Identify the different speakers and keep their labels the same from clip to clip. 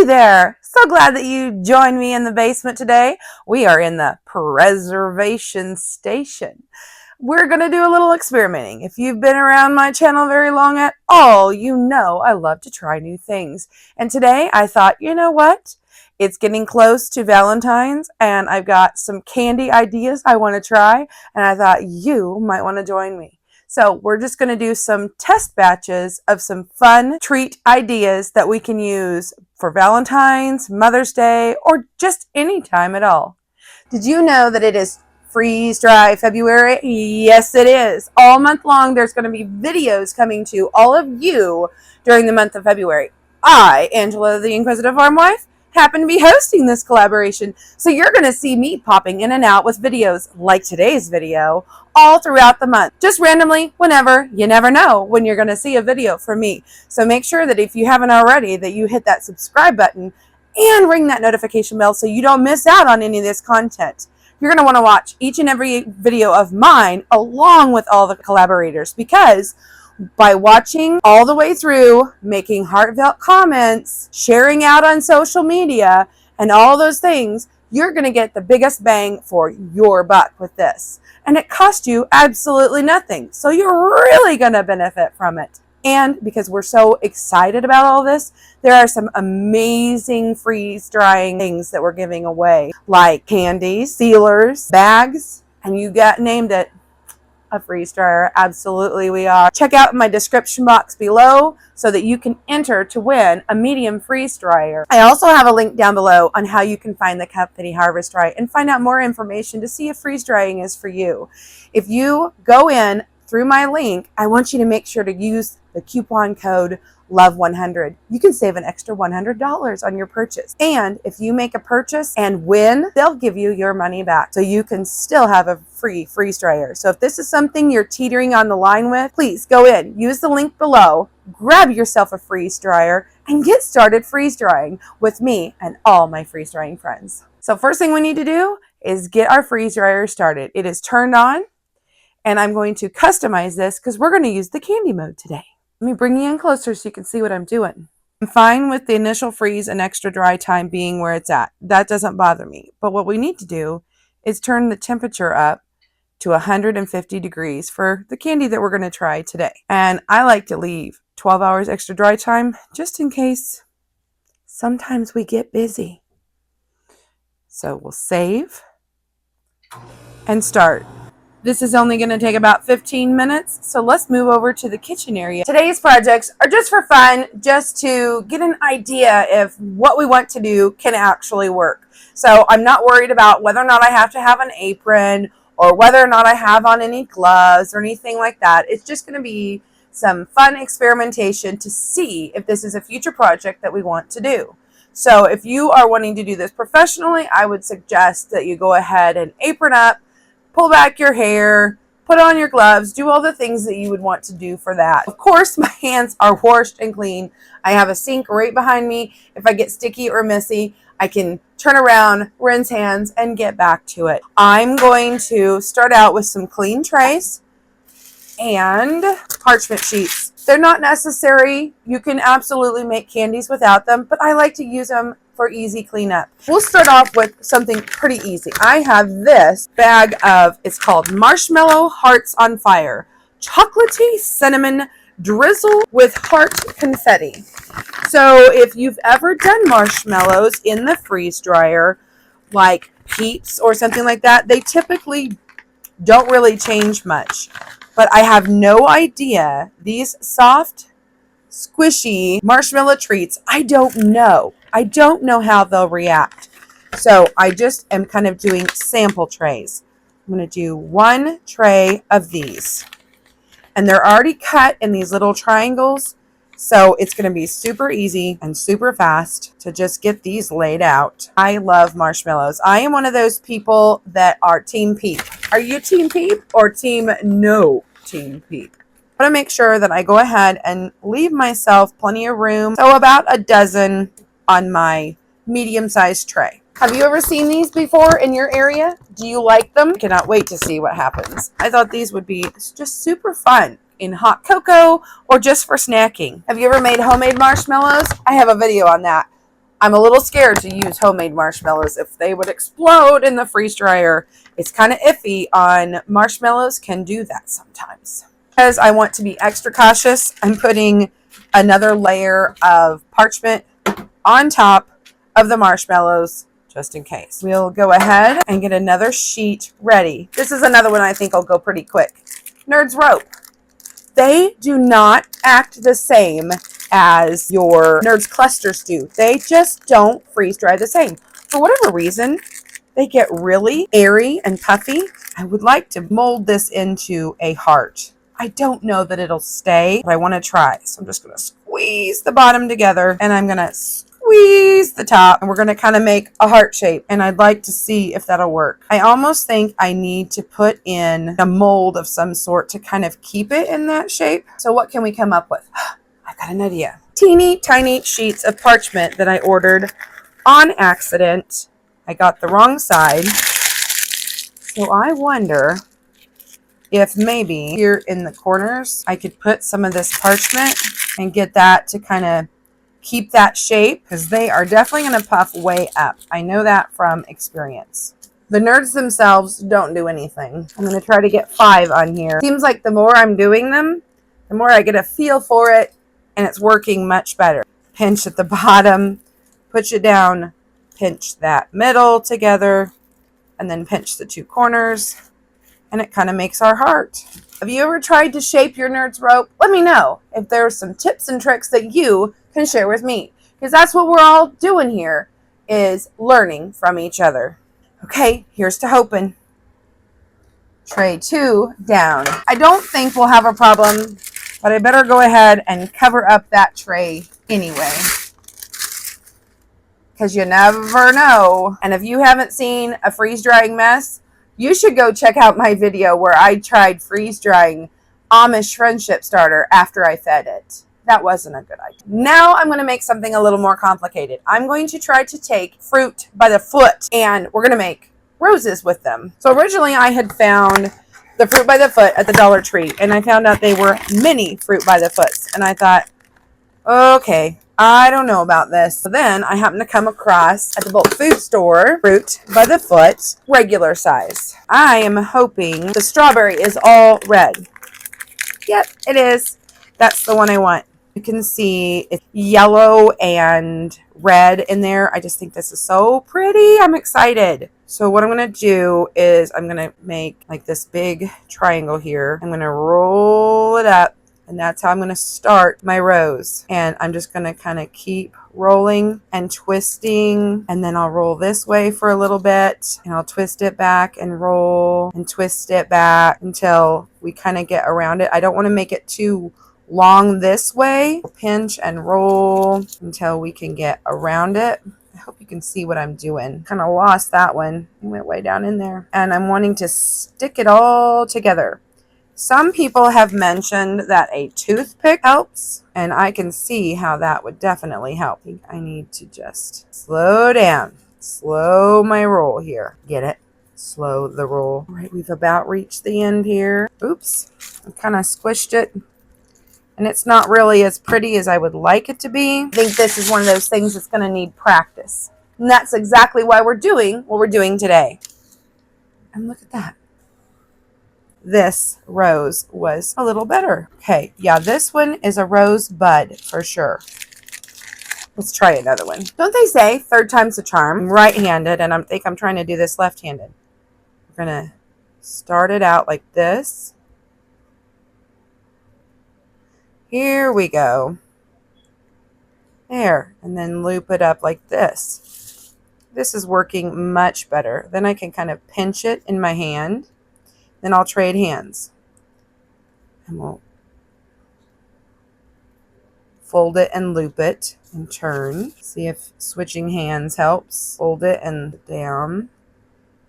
Speaker 1: there! So glad that you joined me in the basement today. We are in the preservation station. We're going to do a little experimenting. If you've been around my channel very long at all, you know I love to try new things. And today I thought, you know what? It's getting close to Valentine's and I've got some candy ideas I want to try, and I thought you might want to join me. So we're just going to do some test batches of some fun treat ideas that we can use for Valentine's, Mother's Day, or just any time at all. Did you know that it is Freeze Dry February? Yes, it is. All month long, there's going to be videos coming to all of you during the month of February. I, Angela, the Inquisitive Farm Wife, happen to be hosting this collaboration, so you're going to see me popping in and out with videos like today's video all throughout the month, just randomly, whenever. You never know when you're going to see a video from me. So make sure that if you haven't already, that you hit that subscribe button and ring that notification bell so you don't miss out on any of this content. You're going to want to watch each and every video of mine along with all the collaborators, because by watching all the way through, making heartfelt comments, sharing out on social media, and all those things, you're going to get the biggest bang for your buck with this. And it costs you absolutely nothing. So you're really going to benefit from it. And because we're so excited about all this, there are some amazing freeze drying things that we're giving away, like candies, sealers, bags, and you got named it a freeze dryer. Absolutely we are. Check out my description box below so that you can enter to win a medium freeze dryer. I also have a link down below on how you can find the company Harvest Dry and find out more information to see if freeze drying is for you. If you go in through my link, I want you to make sure to use the coupon code LOVE100. You can save an extra $100 on your purchase. And if you make a purchase and win, they'll give you your money back. So you can still have a free freeze dryer. So if this is something you're teetering on the line with, please go in, use the link below, grab yourself a freeze dryer, and get started freeze drying with me and all my freeze drying friends. So first thing we need to do is get our freeze dryer started. It is turned on, and I'm going to customize this because we're going to use the candy mode today. Let me bring you in closer so you can see what I'm doing. I'm fine with the initial freeze and extra dry time being where it's at. That doesn't bother me. But what we need to do is turn the temperature up to 150 degrees for the candy that we're going to try today. And I like to leave 12 hours extra dry time just in case sometimes we get busy. So we'll save and start. This is only going to take about 15 minutes, so let's move over to the kitchen area. Today's projects are just for fun, just to get an idea if what we want to do can actually work. So I'm not worried about whether or not I have to have an apron or whether or not I have on any gloves or anything like that. It's just going to be some fun experimentation to see if this is a future project that we want to do. So if you are wanting to do this professionally, I would suggest that you go ahead and apron up, pull back your hair, put on your gloves, do all the things that you would want to do for that. Of course, my hands are washed and clean. I have a sink right behind me. If I get sticky or messy, I can turn around, rinse hands, and get back to it. I'm going to start out with some clean trays and parchment sheets. They're not necessary. You can absolutely make candies without them, but I like to use them for easy cleanup. We'll start off with something pretty easy. I have this bag of, it's called Marshmallow Hearts on Fire. Chocolatey cinnamon drizzle with heart confetti. So if you've ever done marshmallows in the freeze dryer, like Peeps or something like that, they typically don't really change much. But I have no idea. These soft, squishy marshmallow treats, I don't know. I don't know how they'll react. So I just am kind of doing sample trays. I'm going to do one tray of these. And they're already cut in these little triangles. So it's going to be super easy and super fast to just get these laid out. I love marshmallows. I am one of those people that are Team Peep. Are you Team Peep or Team No Team Peep? I want to make sure that I go ahead and leave myself plenty of room. So about a dozen on my medium-sized tray. Have you ever seen these before in your area? Do you like them? I cannot wait to see what happens. I thought these would be just super fun in hot cocoa or just for snacking. Have you ever made homemade marshmallows? I have a video on that. I'm a little scared to use homemade marshmallows. If they would explode in the freeze dryer, it's kind of iffy on marshmallows can do that sometimes. Because I want to be extra cautious, I'm putting another layer of parchment on top of the marshmallows just in case. We'll go ahead and get another sheet ready. This is another one I think will go pretty quick. Nerds rope. They do not act the same as your Nerds clusters do. They just don't freeze dry the same. For whatever reason, they get really airy and puffy. I would like to mold this into a heart. I don't know that it'll stay, but I want to try. So I'm just going to squeeze the bottom together and I'm going to squeeze the top and we're going to kind of make a heart shape, and I'd like to see if that'll work. I almost think I need to put in a mold of some sort to kind of keep it in that shape. So what can we come up with? I've got an idea. Teeny tiny sheets of parchment that I ordered on accident. I got the wrong side. So I wonder if maybe here in the corners I could put some of this parchment and get that to kind of keep that shape, because they are definitely going to puff way up. I know that from experience. The Nerds themselves don't do anything. I'm going to try to get 5 on here. Seems like the more I'm doing them, the more I get a feel for it, and it's working much better. Pinch at the bottom, push it down, pinch that middle together, and then pinch the 2 corners, and it kind of makes our heart. Have you ever tried to shape your Nerds rope? Let me know if there's some tips and tricks that you can share with me, because that's what we're all doing here, is learning from each other. Okay, here's to hoping. Tray 2 down. I don't think we'll have a problem, but I better go ahead and cover up that tray anyway, because you never know. And if you haven't seen a freeze drying mess, you should go check out my video where I tried freeze drying Amish friendship starter after I fed it. That wasn't a good idea. Now I'm going to make something a little more complicated. I'm going to try to take fruit by the foot, and we're going to make roses with them. So originally I had found the fruit by the foot at the Dollar Tree, and I found out they were mini fruit by the foots. And I thought, okay, I don't know about this. So then I happened to come across at the bulk food store, fruit by the foot, regular size. I am hoping the strawberry is all red. Yep, it is. That's the one I want. You can see it's yellow and red in there. I just think this is so pretty. I'm excited. So what I'm going to do is I'm going to make like this big triangle here. I'm going to roll it up, and that's how I'm going to start my rose. And I'm just going to kind of keep rolling and twisting, and then I'll roll this way for a little bit, and I'll twist it back and roll and twist it back until we kind of get around it. I don't want to make it too long this way. Pinch and roll until we can get around it. I hope you can see what I'm doing. Kind of lost that one. It went way down in there. And I'm wanting to stick it all together. Some people have mentioned that a toothpick helps, and I can see how that would definitely help. I think I need to just slow down. Slow my roll here. Get it? Slow the roll. All right, we've about reached the end here. Oops. I kind of squished it. And it's not really as pretty as I would like it to be. I think this is one of those things that's going to need practice. And that's exactly why we're doing what we're doing today. And look at that. This rose was a little better. Okay, yeah, this one is a rose bud for sure. Let's try another one. Don't they say third time's a charm? I'm right-handed, and I think I'm trying to do this left-handed. We're going to start it out like this. Here we go. There, and then loop it up like this. This is working much better. Then I can kind of pinch it in my hand. Then I'll trade hands. And we'll fold it and loop it and turn. See if switching hands helps. Fold it and down.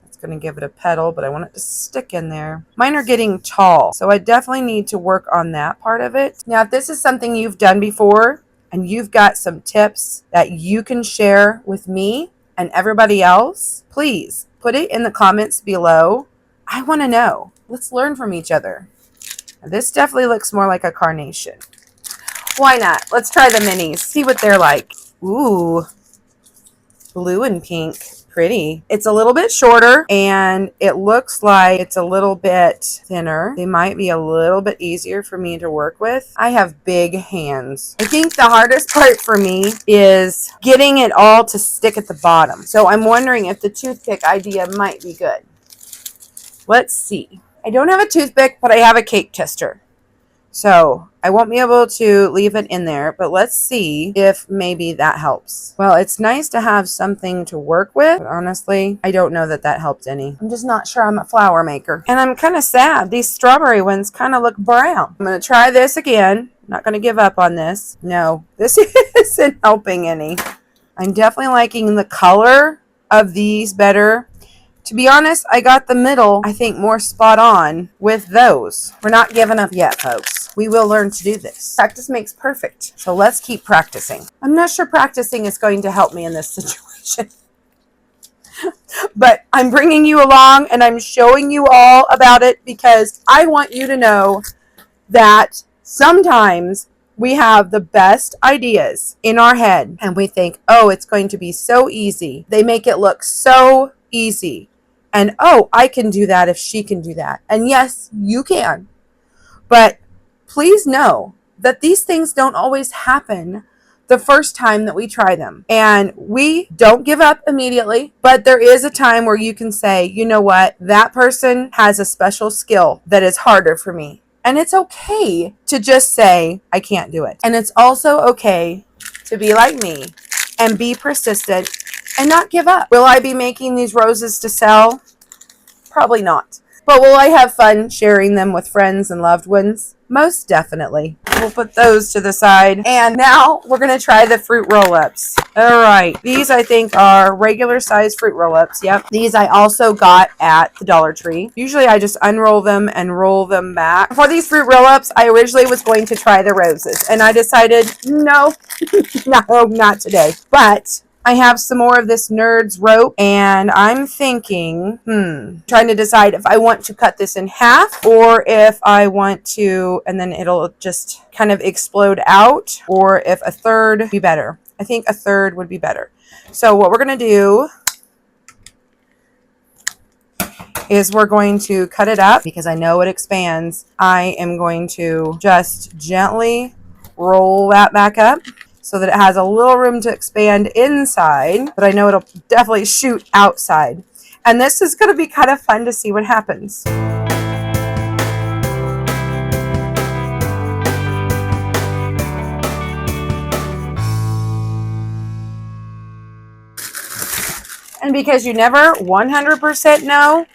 Speaker 1: It's going to give it a petal, but I want it to stick in there. Mine are getting tall, so I definitely need to work on that part of it. Now, if this is something you've done before and you've got some tips that you can share with me and everybody else, please put it in the comments below. I want to know. Let's learn from each other. Now, this definitely looks more like a carnation. Why not? Let's try the minis. See what they're like. Ooh, blue and pink. Pretty. It's a little bit shorter and it looks like it's a little bit thinner. They might be a little bit easier for me to work with. I have big hands. I think the hardest part for me is getting it all to stick at the bottom. So I'm wondering if the toothpick idea might be good. Let's see. I don't have a toothpick, but I have a cake tester. So I won't be able to leave it in there, but let's see if maybe that helps. Well, it's nice to have something to work with, but honestly, I don't know that that helped any. I'm just not sure I'm a flower maker. And I'm kind of sad. These strawberry ones kind of look brown. I'm going to try this again. I'm not going to give up on this. No, this isn't helping any. I'm definitely liking the color of these better. To be honest, I got the middle, I think, more spot on with those. We're not giving up yet, folks. We will learn to do this. Practice makes perfect. So let's keep practicing. I'm not sure practicing is going to help me in this situation. But I'm bringing you along and I'm showing you all about it because I want you to know that sometimes we have the best ideas in our head and we think, oh, it's going to be so easy. They make it look so easy. And, oh, I can do that if she can do that. And yes, you can. But please know that these things don't always happen the first time that we try them. And we don't give up immediately, but there is a time where you can say, you know what, that person has a special skill that is harder for me. And it's okay to just say, I can't do it. And it's also okay to be like me and be persistent and not give up. Will I be making these roses to sell? Probably not. But will I have fun sharing them with friends and loved ones? Most definitely. We'll put those to the side. And now we're going to try the fruit roll-ups. All right. These, I think, are regular size fruit roll-ups. Yep. These I also got at the Dollar Tree. Usually I just unroll them and roll them back. For these fruit roll-ups, I originally was going to try the roses. And I decided, no, no, not today. But I have some more of this Nerds rope, and I'm thinking, trying to decide if I want to cut this in half or if I want to, and then it'll just kind of explode out, or if a third would be better. I think a third would be better. So what we're going to do is we're going to cut it up because I know it expands. I am going to just gently roll that back up so that it has a little room to expand inside, but I know it'll definitely shoot outside. And this is going to be kind of fun to see what happens. And because you never 100% know,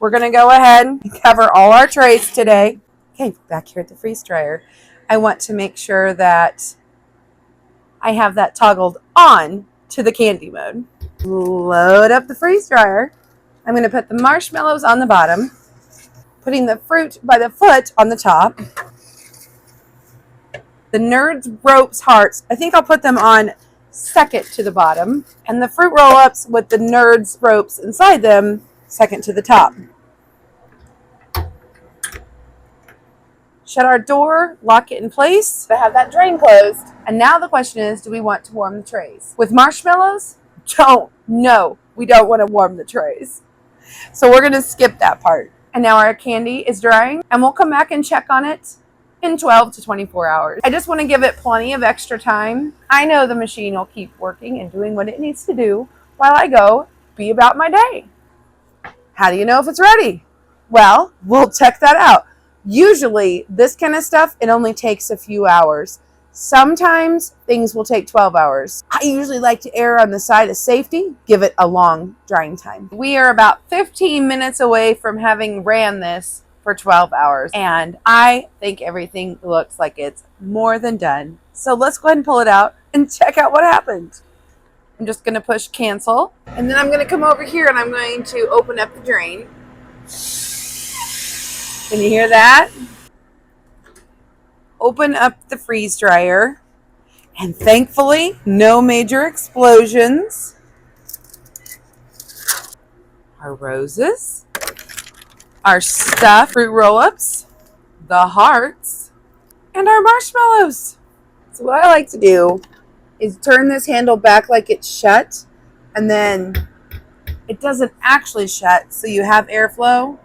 Speaker 1: we're going to go ahead and cover all our trays today. Okay, back here at the freeze dryer. I want to make sure that I have that toggled on to the candy mode. Load up the freeze dryer. I'm going to put the marshmallows on the bottom, putting the fruit by the foot on the top. The Nerds ropes hearts, I think I'll put them on second to the bottom, and the fruit roll-ups with the Nerds ropes inside them second to the top. Shut our door, lock it in place, but have that drain closed. And now the question is, do we want to warm the trays? With marshmallows? No, we don't want to warm the trays. So we're going to skip that part. And now our candy is drying, and we'll come back and check on it in 12 to 24 hours. I just want to give it plenty of extra time. I know the machine will keep working and doing what it needs to do while I go be about my day. How do you know if it's ready? Well, we'll check that out. Usually, this kind of stuff, it only takes a few hours. Sometimes things will take 12 hours. I usually like to err on the side of safety, give it a long drying time. We are about 15 minutes away from having ran this for 12 hours, and I think everything looks like it's more than done. So let's go ahead and pull it out and check out what happened. I'm just going to push cancel, and then I'm going to come over here and I'm going to open up the drain. Can you hear that? Open up the freeze dryer, and thankfully, no major explosions. Our roses, our stuffed fruit roll-ups, the hearts, and our marshmallows. So what I like to do is turn this handle back like it's shut, and then it doesn't actually shut, so you have airflow.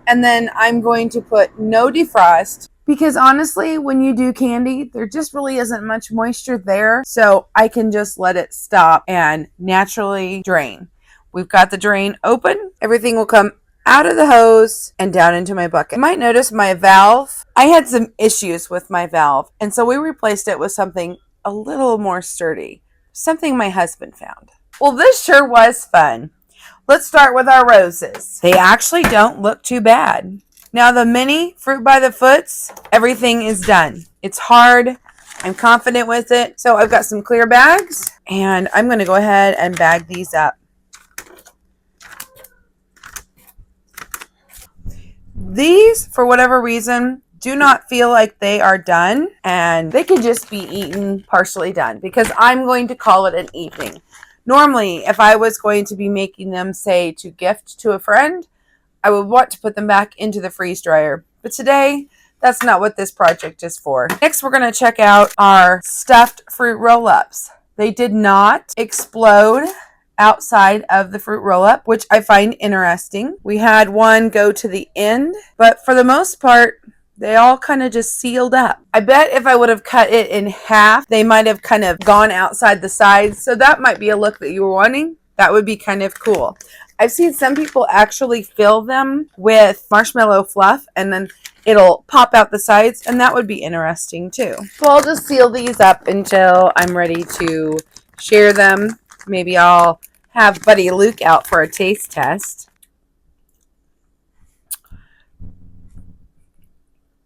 Speaker 1: And then I'm going to put no defrost, because honestly, when you do candy, there just really isn't much moisture there. So I can just let it stop and naturally drain. We've got the drain open. Everything will come out of the hose and down into my bucket. You might notice my valve. I had some issues with my valve, and so we replaced it with something a little more sturdy, something my husband found. Well, this sure was fun. Let's start with our roses. They actually don't look too bad. Now the mini fruit by the foots, everything is done. It's hard. I'm confident with it. So I've got some clear bags, and I'm going to go ahead and bag these up. These, for whatever reason, do not feel like they are done, and they could just be eaten partially done, because I'm going to call it an evening. Normally, if I was going to be making them, say, to gift to a friend, I would want to put them back into the freeze dryer. But today, that's not what this project is for. Next, we're going to check out our stuffed fruit roll-ups. They did not explode outside of the fruit roll-up, which I find interesting. We had one go to the end, but for the most part, they all kind of just sealed up. I bet if I would have cut it in half, they might have kind of gone outside the sides. So that might be a look that you were wanting. That would be kind of cool. I've seen some people actually fill them with marshmallow fluff, and then it'll pop out the sides, and that would be interesting too. So I'll just seal these up until I'm ready to share them. Maybe I'll have Buddy Luke out for a taste test.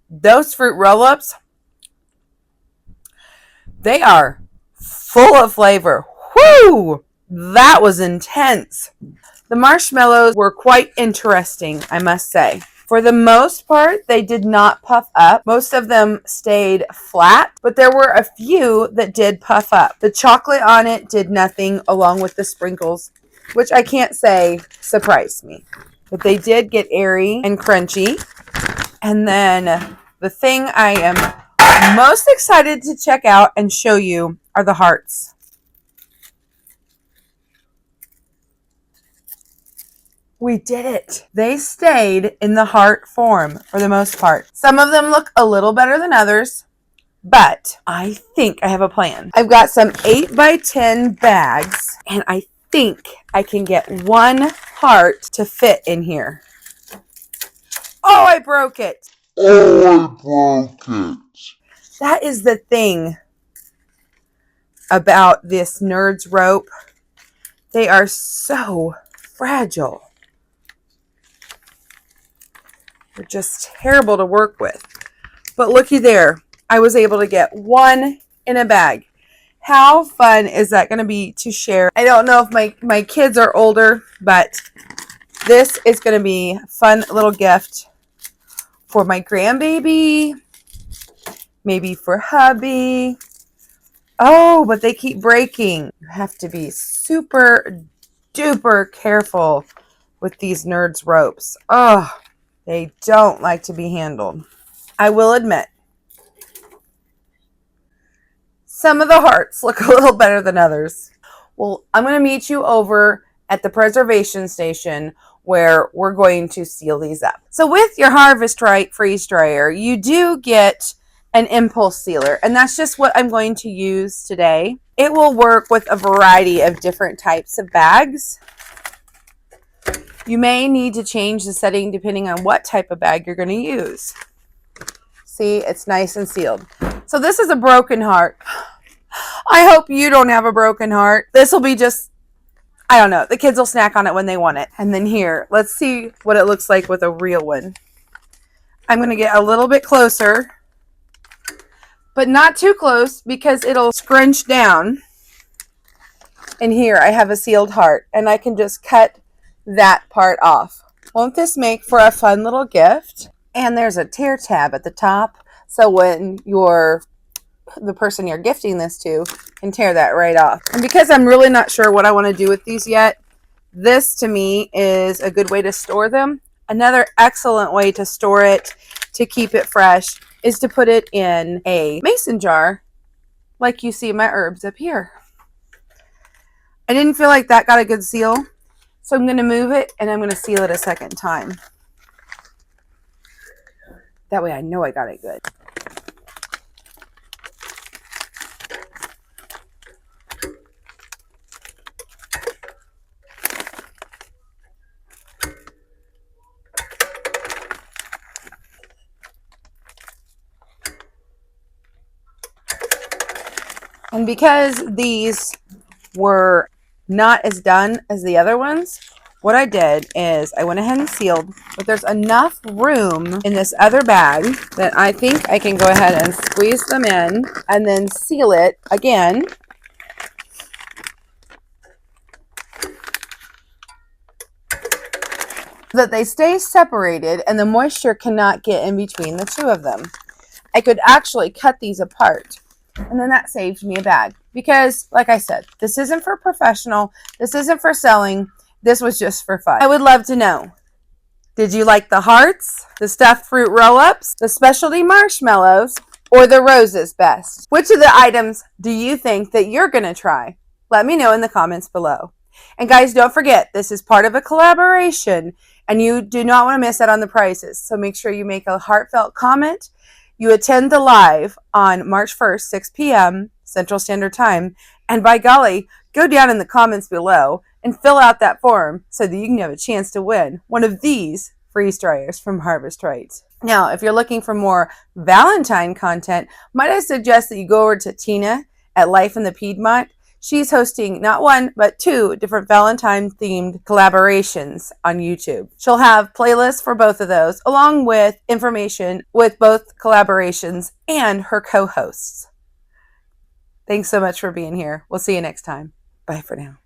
Speaker 1: Those fruit roll-ups, they are full of flavor. Whoo! That was intense. The marshmallows were quite interesting, I must say. For the most part, they did not puff up. Most of them stayed flat, but there were a few that did puff up. The chocolate on it did nothing, along with the sprinkles, which I can't say surprised me. But they did get airy and crunchy. And then the thing I am most excited to check out and show you are the hearts. We did it. They stayed in the heart form for the most part. Some of them look a little better than others, but I think I have a plan. I've got some 8x10 bags, and I think I can get one heart to fit in here. Oh, I broke it. That is the thing about this Nerds rope. They are so fragile. They're just terrible to work with. But looky there. I was able to get one in a bag. How fun is that going to be to share? I don't know if my kids are older, but this is going to be a fun little gift for my grandbaby, maybe for hubby. Oh, but they keep breaking. You have to be super duper careful with these Nerds ropes. Oh, they don't like to be handled. I will admit, some of the hearts look a little better than others. Well, I'm going to meet you over at the preservation station where we're going to seal these up. So with your Harvest Right freeze dryer, you do get an impulse sealer, and that's just what I'm going to use today. It will work with a variety of different types of bags. You may need to change the setting depending on what type of bag you're going to use. See, it's nice and sealed. So this is a broken heart. I hope you don't have a broken heart. This will be just, I don't know, the kids will snack on it when they want it. And then here, let's see what it looks like with a real one. I'm going to get a little bit closer, but not too close because it'll scrunch down. And here I have a sealed heart, and I can just cut that part off. Won't this make for a fun little gift? And there's a tear tab at the top, so when the person you're gifting this to can tear that right off. And because I'm really not sure what I want to do with these yet, this to me is a good way to store them. Another excellent way to store it, to keep it fresh, is to put it in a mason jar like you see my herbs up here. I didn't feel like that got a good seal, so I'm going to move it and I'm going to seal it a second time. That way I know I got it good. And because these were not as done as the other ones, what I did is I went ahead and sealed, but there's enough room in this other bag that I think I can go ahead and squeeze them in and then seal it again. So that they stay separated and the moisture cannot get in between the two of them. I could actually cut these apart. And then that saved me a bag because, like I said, this isn't for professional. This isn't for selling. This was just for fun. I would love to know, did you like the hearts, the stuffed fruit roll-ups, the specialty marshmallows, or the roses best? Which of the items do you think that you're going to try? Let me know in the comments below. And guys, don't forget, this is part of a collaboration and you do not want to miss out on the prizes. So make sure you make a heartfelt comment. You attend the live on March 1st, 6 p.m. Central Standard Time. And by golly, go down in the comments below and fill out that form so that you can have a chance to win one of these freeze dryers from Harvest Right. Now, if you're looking for more Valentine content, might I suggest that you go over to Tina at Life in the Piedmont. She's hosting not one, but 2 different Valentine-themed collaborations on YouTube. She'll have playlists for both of those, along with information with both collaborations and her co-hosts. Thanks so much for being here. We'll see you next time. Bye for now.